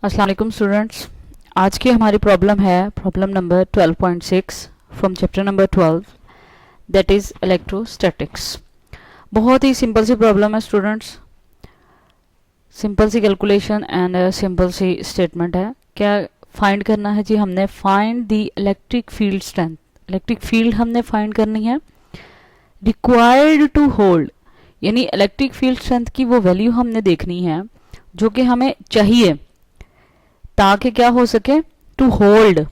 अस्सलाम वालेकुम स्टूडेंट्स। आज की हमारी प्रॉब्लम है problem number 12.6 from chapter number 12 that is electrostatics. बहुत ही सिंपल सी प्रॉब्लम है स्टूडेंट्स, सिंपल सी कैलकुलेशन एंड सिंपल सी स्टेटमेंट है। क्या फाइंड करना है जी? हमने find the electric field strength, electric field हमने फाइंड करनी है रिक्वायर्ड टू होल्ड, यानी इलेक्ट्रिक फील्ड स्ट्रेंथ की वो वैल्यू हमने देखनी है जो कि हमें चाहिए ताकि क्या हो सके, to hold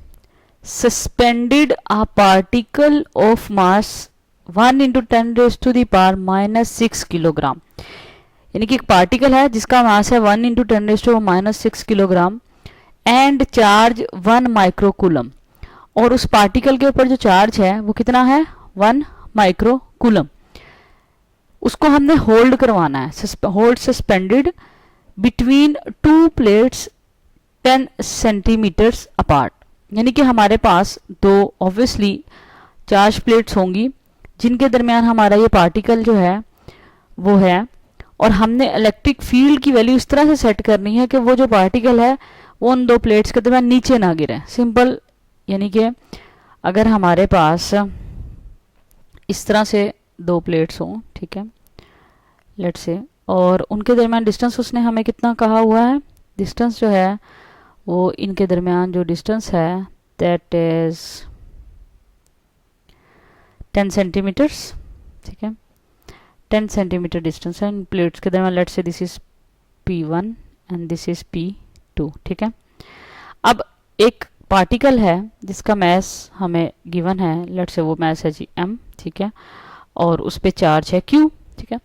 suspended a particle of mass 1 into 10⁻⁻⁻6 kilogram. यानी कि एक पार्टिकल है जिसका मास है 1 into 10⁻⁻6 kilogram and charge 1 microcoulomb, और उस पार्टिकल के ऊपर जो चार्ज है वो कितना है, 1 माइक्रोकूलम। उसको हमने होल्ड करवाना है, hold suspended between two plates 10 centimetres apart. यानी कि हमारे पास दो ऑब्वियसली चार्ज प्लेट्स होंगी जिनके दरमियान हमारा ये पार्टिकल जो है वो है, और हमने इलेक्ट्रिक फील्ड की वैल्यू इस तरह से सेट करनी है कि वो जो पार्टिकल है वो उन दो प्लेट्स के दरमियान नीचे ना गिरे। सिंपल, यानी कि अगर हमारे पास इस तरह से दो प्लेट्स हों, ठीक है, लेट्स से, और उनके दरमियान डिस्टेंस उसने हमें कितना कहा हुआ है, डिस्टेंस जो है वो इनके दरमियान जो डिस्टेंस है दैट इज 10 सेंटीमीटर्स, ठीक है, 10 सेंटीमीटर डिस्टेंस है इन प्लेट्स के दरमियान। Let's say this is P1 and this is P2, ठीक है। अब एक पार्टिकल है जिसका मैस हमें गिवन है, लेट्स से वो मैस है जी m, ठीक है, और उस पर चार्ज है q, ठीक है,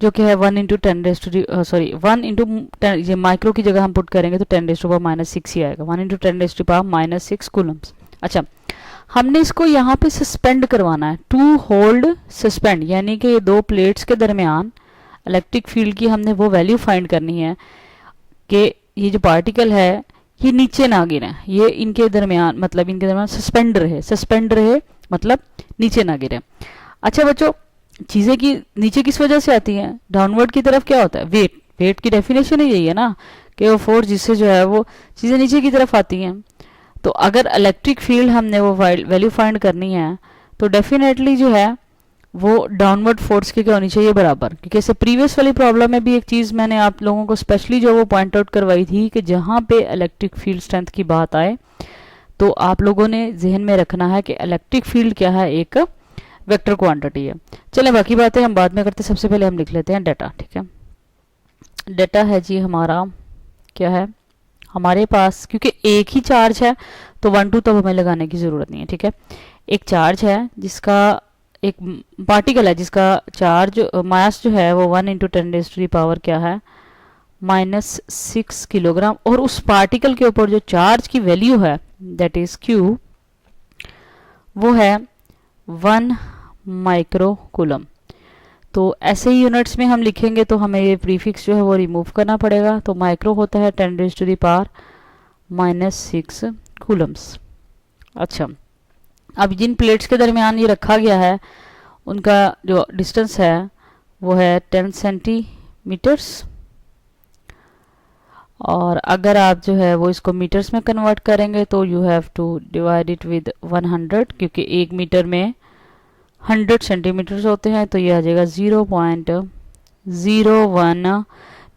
जो कि है 1 इंटू 1 इंटू 10, ये माइक्रो की जगह हम पुट करेंगे तो 10⁻⁻6 ही आएगा, 1 इंटू 10⁻⁻6 कूलम्स। अच्छा, हमने इसको यहाँ पे सस्पेंड करवाना है, टू होल्ड सस्पेंड, यानी कि ये दो प्लेट्स के दरमियान इलेक्ट्रिक फील्ड की हमने वो वैल्यू फाइंड करनी है कि ये जो पार्टिकल है ये नीचे ना गिरे, ये इनके दरमियान मतलब इनके दरमियान सस्पेंड रहे मतलब नीचे ना गिरे। अच्छा बच्चों, चीज़ें की नीचे किस वजह से आती हैं, डाउनवर्ड की तरफ क्या होता है, वेट की डेफिनेशन ही यही है ना कि वो फोर्स जिससे जो है वो चीज़ें नीचे की तरफ आती हैं। तो अगर इलेक्ट्रिक फील्ड हमने वो वैल्यू फाइंड करनी है तो डेफिनेटली जो है वो डाउनवर्ड फोर्स की क्या होनी चाहिए, बराबर। क्योंकि इससे प्रीवियस वाली प्रॉब्लम में भी एक चीज़ मैंने आप लोगों को स्पेशली जो वो पॉइंट आउट करवाई थी कि जहाँ पे इलेक्ट्रिक फील्ड स्ट्रेंथ की बात आए तो आप लोगों ने जहन में रखना है कि इलेक्ट्रिक फील्ड क्या है, एक वेक्टर क्वांटिटी है। चलें बाकी बातें हम बाद में करते, सबसे पहले हम लिख लेते हैं डाटा, ठीक है। डाटा है जी हमारा, क्या है हमारे पास, क्योंकि एक ही चार्ज है तो 1 2 तब हमें लगाने की ज़रूरत नहीं है, ठीक है। एक चार्ज है जिसका, एक पार्टिकल है जिसका चार्ज मास जो है वो 1 इंटू 10⁻⁻, क्या है, -6 किलोग्राम, और उस पार्टिकल के ऊपर जो चार्ज की वैल्यू है दैट इज Q, वो है 1 माइक्रोकूलम। तो ऐसे ही यूनिट्स में हम लिखेंगे तो हमें ये प्रीफिक्स जो है वो रिमूव करना पड़ेगा, तो माइक्रो होता है 10⁻⁻6 कूलम्स। अच्छा, अब जिन प्लेट्स के दरमियान ये रखा गया है उनका जो डिस्टेंस है वो है 10 सेंटीमीटर्स, और अगर आप जो है वो इसको मीटर्स में कन्वर्ट करेंगे तो you have to divide it with 100, क्योंकि 1 मीटर में 100 सेंटीमीटर्स होते हैं, तो ये आ जाएगा 0.01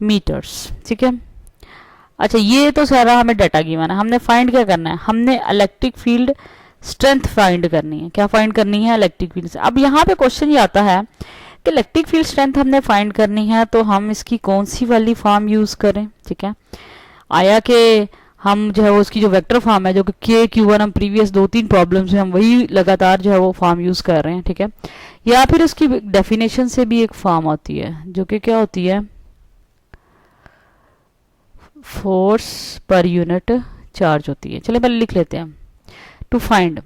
मीटर्स, ठीक है। अच्छा, ये तो सारा हमें डाटा गिवन है, हमने फाइंड क्या करना है, हमने इलेक्ट्रिक फील्ड स्ट्रेंथ फाइंड करनी है। क्या फाइंड करनी है, इलेक्ट्रिक फील्ड। अब यहाँ पे क्वेश्चन ये आता है कि इलेक्ट्रिक फील्ड स्ट्रेंथ हमने फाइंड करनी है तो हम इसकी कौन सी वाली फॉर्म यूज़ करें, ठीक है। आया कि हम जो है वो उसकी जो वेक्टर फॉर्म है जो कि KQ1, हम प्रीवियस 2-3 प्रॉब्लम्स में हम वही लगातार जो है वो फॉर्म यूज़ कर रहे हैं, ठीक है। या फिर उसकी डेफिनेशन से भी एक फॉर्म होती है जो कि क्या होती है, फोर्स पर यूनिट चार्ज होती है। चलिए पहले लिख लेते हैं टू फाइंड।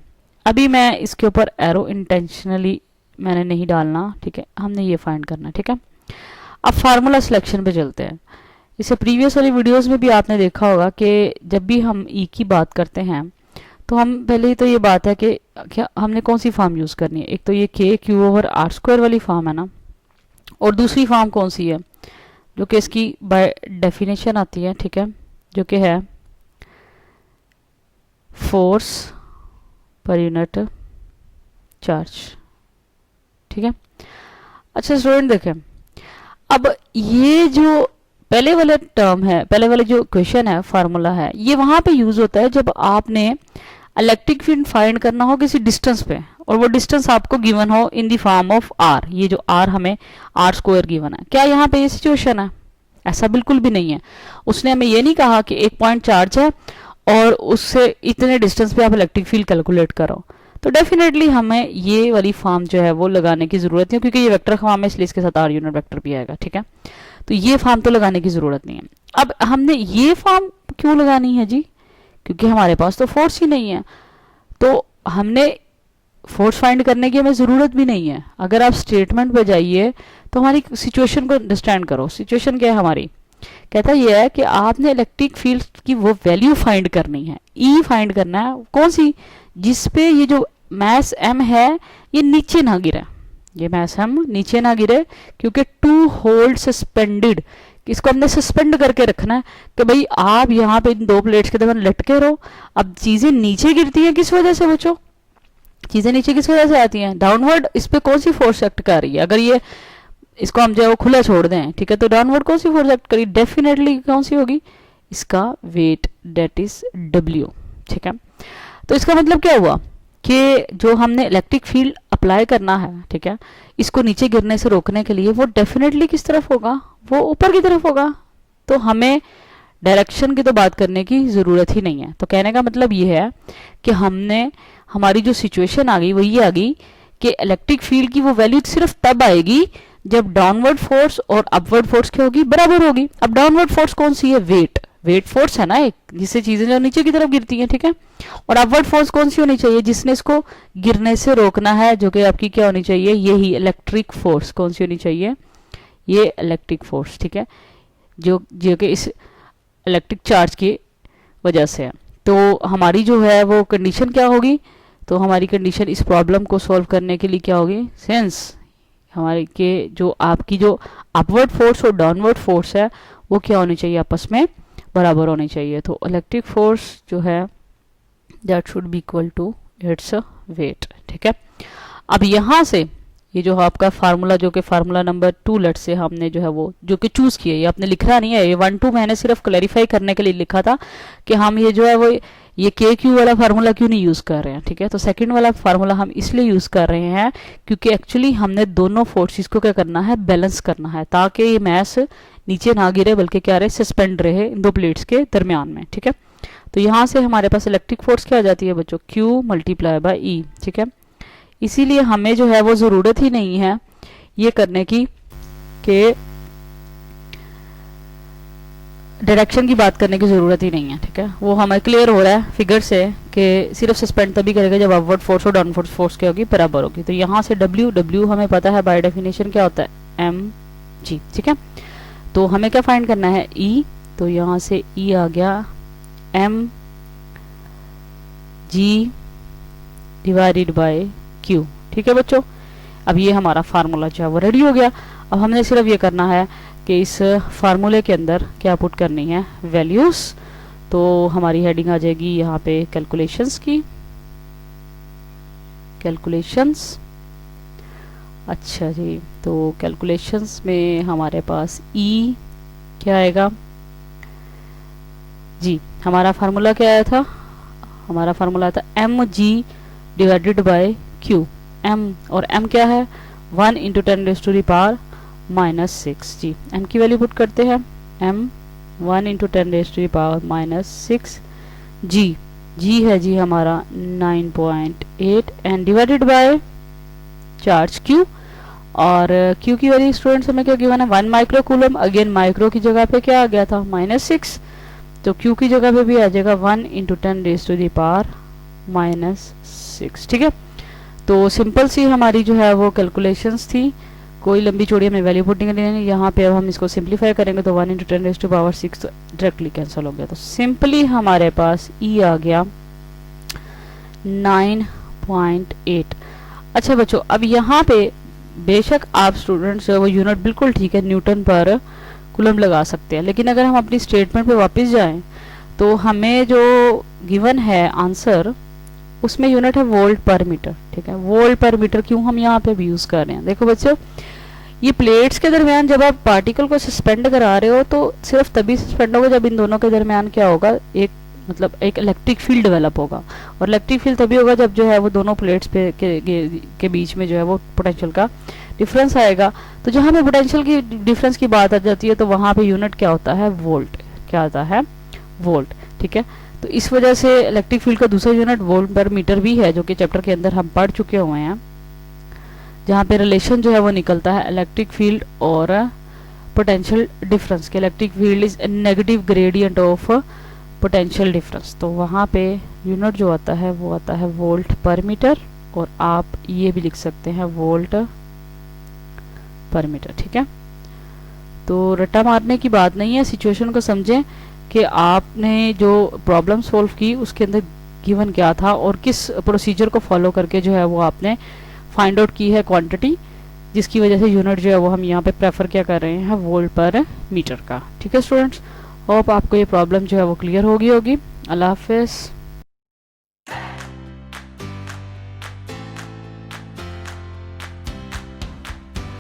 अभी मैं इसके ऊपर एरो इंटेंशनली मैंने नहीं डालना, ठीक है, हमने ये फाइंड करना है, ठीक है। अब फार्मूला सिलेक्शन पे चलते हैं। इससे प्रीवियस वाली वीडियोस में भी आपने देखा होगा कि जब भी हम ई की बात करते हैं तो हम पहले ही तो ये बात है कि क्या हमने कौन सी फॉर्म यूज़ करनी है। एक तो ये KQ/R² वाली फॉर्म है ना, और दूसरी फॉर्म कौन सी है जो कि इसकी बाय डेफिनेशन आती है, ठीक है, जो कि है फोर्स पर यूनिट चार्ज। ठीक है। अच्छा स्टूडेंट देखें, अब ये जो पहले वाला टर्म है, पहले वाला जो क्वेश्चन है, फार्मूला है, ये वहां पे यूज होता है जब आपने इलेक्ट्रिक फील्ड फाइंड करना हो किसी डिस्टेंस पे, और वो डिस्टेंस आपको गिवन हो in the form of r. ये जो आर हमें आर स्क्वायर गिवन है, क्या यहाँ पे ये सिचुएशन है? ऐसा बिल्कुल भी नहीं है। उसने हमें ये नहीं कहा कि एक पॉइंट चार्ज है और उससे इतने डिस्टेंस पे आप इलेक्ट्रिक फील्ड कैलकुलेट करो। तो डेफिनेटली हमें ये वाली फॉर्म जो है वो लगाने की जरूरत नहीं है, क्योंकि ये वेक्टर फॉर्म है, इसलिए इसके साथ आर यूनिट वेक्टर भी आएगा। ठीक है, तो ये फॉर्म तो लगाने की जरूरत नहीं है। अब हमने ये फॉर्म क्यों लगानी है जी? क्योंकि हमारे पास तो फोर्स ही नहीं है, तो हमने फोर्स फाइंड करने की हमें जरूरत भी नहीं है। अगर आप स्टेटमेंट पे जाइए तो हमारी सिचुएशन को अंडरस्टैंड करो। सिचुएशन क्या है हमारी? कहता यह है कि आपने इलेक्ट्रिक फील्ड की वो वैल्यू फाइंड करनी है, ई फाइंड करना है। कौन सी? जिसपे ये जो मैस एम है ये नीचे ना गिरे, ये मैस एम नीचे ना गिरे, क्योंकि टू होल्ड सस्पेंडेड, इसको हमने सस्पेंड करके रखना है कि भाई आप यहाँ पे इन दो प्लेट्स के दरमियान लटके रहो। अब चीजें नीचे गिरती हैं किस वजह से बच्चों? चीजें नीचे किस वजह से आती हैं? डाउनवर्ड। इस पे कौन सी फोर्स एक्ट कर रही है? अगर ये इसको हम जो है वो खुला छोड़ दें, ठीक है, तो डाउनवर्ड कौन सी फोर्स एक्ट करी? डेफिनेटली कौन सी होगी? इसका वेट, डेट इज डब्ल्यू। ठीक है, तो इसका मतलब क्या हुआ कि जो हमने इलेक्ट्रिक फील्ड अप्लाई करना है, ठीक है, इसको नीचे गिरने से रोकने के लिए, वो डेफिनेटली किस तरफ होगा? वो ऊपर की तरफ होगा। तो हमें डायरेक्शन की तो बात करने की जरूरत ही नहीं है। तो कहने का मतलब ये है कि हमने, हमारी जो सिचुएशन आ गई वो ये आ गई कि इलेक्ट्रिक फील्ड की वो वैल्यू सिर्फ तब आएगी जब डाउनवर्ड फोर्स और अपवर्ड फोर्स क्या होगी? बराबर होगी। अब डाउनवर्ड फोर्स कौन सी है? वेट, वेट फोर्स है ना एक, जिससे चीजें जो नीचे की तरफ गिरती हैं। ठीक है, और अपवर्ड फोर्स कौन सी होनी चाहिए? जिसने इसको गिरने से रोकना है, जो कि आपकी क्या होनी चाहिए? यही इलेक्ट्रिक फोर्स। कौन सी होनी चाहिए? ये इलेक्ट्रिक फोर्स। ठीक है, जो कि इस इलेक्ट्रिक चार्ज की वजह से है। तो हमारी जो है वो कंडीशन क्या होगी? तो हमारी कंडीशन इस प्रॉब्लम को सॉल्व करने के लिए क्या होगी? सिंस हमारे के जो आपकी जो अपवर्ड फोर्स और डाउनवर्ड फोर्स है वो क्या होनी चाहिए? आपस में बराबर होनी चाहिए। तो इलेक्ट्रिक फोर्स जो है that should be equal to its weight. ठीक है, अब यहां से ये जो आपका फार्मूला, जो कि फार्मूला नंबर 2 लेट से हमने जो है वो जो कि चूज किया, ये आपने लिखना नहीं है, ये 1 2 मैंने सिर्फ क्लैरिफाई करने के लिए लिखा था कि हम ये जो है वो ये के क्यू वाला फार्मूला क्यों नहीं यूज कर रहे हैं। ठीक है, तो सेकंड वाला फार्मूला हम इसलिए यूज कर रहे हैं क्योंकि एक्चुअली हमने दोनों फोर्सेस को क्या करना है? बैलेंस करना है, ताकि ये मैस नीचे ना गिरे बल्कि क्या रहे? सस्पेंड रहे इन दो प्लेट्स के दरमियान में। ठीक है, तो यहाँ से हमारे पास इलेक्ट्रिक फोर्स क्या आ जाती है बच्चों? Q multiply by E। ठीक है, इसीलिए हमें जो है वो जरूरत ही नहीं है ये करने की कि डायरेक्शन की बात करने की जरूरत ही नहीं है। ठीक है, वो हमें क्लियर हो रहा है फिगर से कि सिर्फ सस्पेंड तभी करेगा जब अपवर्ड फोर्स और डाउनवर्ड फोर्स क्या होगी? बराबर होगी। तो यहाँ से W हमें पता है बाय डेफिनेशन क्या होता है? mg। ठीक है, तो हमें क्या फाइंड करना है? E। तो यहाँ से E आ गया mg डिवाइडेड बाय Q। ठीक है बच्चों, अब ये हमारा फार्मूला जो है वो रेडी हो गया। अब हमने सिर्फ ये करना है कि इस फार्मूले के अंदर क्या पुट करनी है? वैल्यूज। तो हमारी हेडिंग आ जाएगी यहाँ पे कैलकुलेशंस की, कैलकुलेशंस। अच्छा जी, तो कैलकुलेशंस में हमारे पास E क्या आएगा जी? हमारा फार्मूला क्या आया था? हमारा फार्मूला था mg divided by Q। m और m क्या है? 1 इंटू 10⁻⁻⁻6 जी। m की वैल्यू पुट करते हैं, m 1 इंटू 10⁻⁻6 g है जी हमारा 9.8 and divided by charge Q। और Q की वैल्यू स्टूडेंट्स हमें क्या गिवन है? 1 माइक्रो कूलम। अगेन माइक्रो की जगह पे क्या आ गया था? -6। तो Q की जगह पे भी आ जाएगा 1 इंटू 10⁻⁻6। ठीक है, तो सिंपल सी हमारी जो है वो कैलकुलेशंस थी, कोई लंबी चौड़ी हमें वैल्यू पुटिंग करनी नहीं। यहाँ पे अब हम इसको सिंप्लीफाई करेंगे तो 1 इंटू 10⁻6 तो डायरेक्टली कैंसिल हो गया। तो सिंपली हमारे पास E आ गया 9.8। अच्छा बच्चों, अब यहाँ पे बेशक आप स्टूडेंट्स वो यूनिट बिल्कुल ठीक है न्यूटन पर कूलम लगा सकते हैं, लेकिन अगर हम अपनी स्टेटमेंट पे वापस जाएं तो हमें जो गिवन है आंसर उसमें यूनिट है वोल्ट पर मीटर, ठीक है। वोल्ट पर मीटर क्यों हम यहाँ पे भी यूज कर रहे हैं, देखो बच्चों ये प्लेट्स के दरमियान जब आप पार्टिकल को सस्पेंड करा रहे हो तो सिर्फ तभी सस्पेंड होगा जब इन दोनों के दरमियान क्या होगा, एक मतलब एक इलेक्ट्रिक फील्ड डेवलप होगा। और इलेक्ट्रिक फील्ड तभी होगा जब जो है वो दोनों प्लेट्स पे के बीच में जो है वो पोटेंशियल का डिफरेंस आएगा। तो जहाँ पे पोटेंशियल की डिफरेंस की बात आ जाती है तो वहाँ पे यूनिट क्या होता है, वोल्ट, क्या आता है, वोल्ट, ठीक है। तो इस वजह से इलेक्ट्रिक फील्ड का दूसरा यूनिट वोल्ट पर मीटर भी है, जो कि चैप्टर के अंदर हम पढ़ चुके हुए हैं, जहाँ पे रिलेशन जो है वो निकलता है इलेक्ट्रिक फील्ड और पोटेंशियल डिफरेंस के। Electric field is negative gradient of potential difference. तो वहाँ पे यूनिट जो आता है वो आता है वोल्ट पर मीटर, और आप ये भी लिख सकते हैं वोल्ट पर मीटर, ठीक है। तो रट्टा मारने की बात नहीं है, सिचुएशन को समझें कि आपने जो प्रॉब्लम सॉल्व की उसके अंदर गिवन क्या था और किस प्रोसीजर को फॉलो करके जो है वो आपने फाइंड आउट की है क्वांटिटी, जिसकी वजह से यूनिट जो है वो हम यहाँ पे प्रेफर क्या कर रहे हैं, वोल्ट पर मीटर का, ठीक है स्टूडेंट्स। होप आपको ये प्रॉब्लम जो है वो क्लियर होगी। अल्लाह हाफिज़।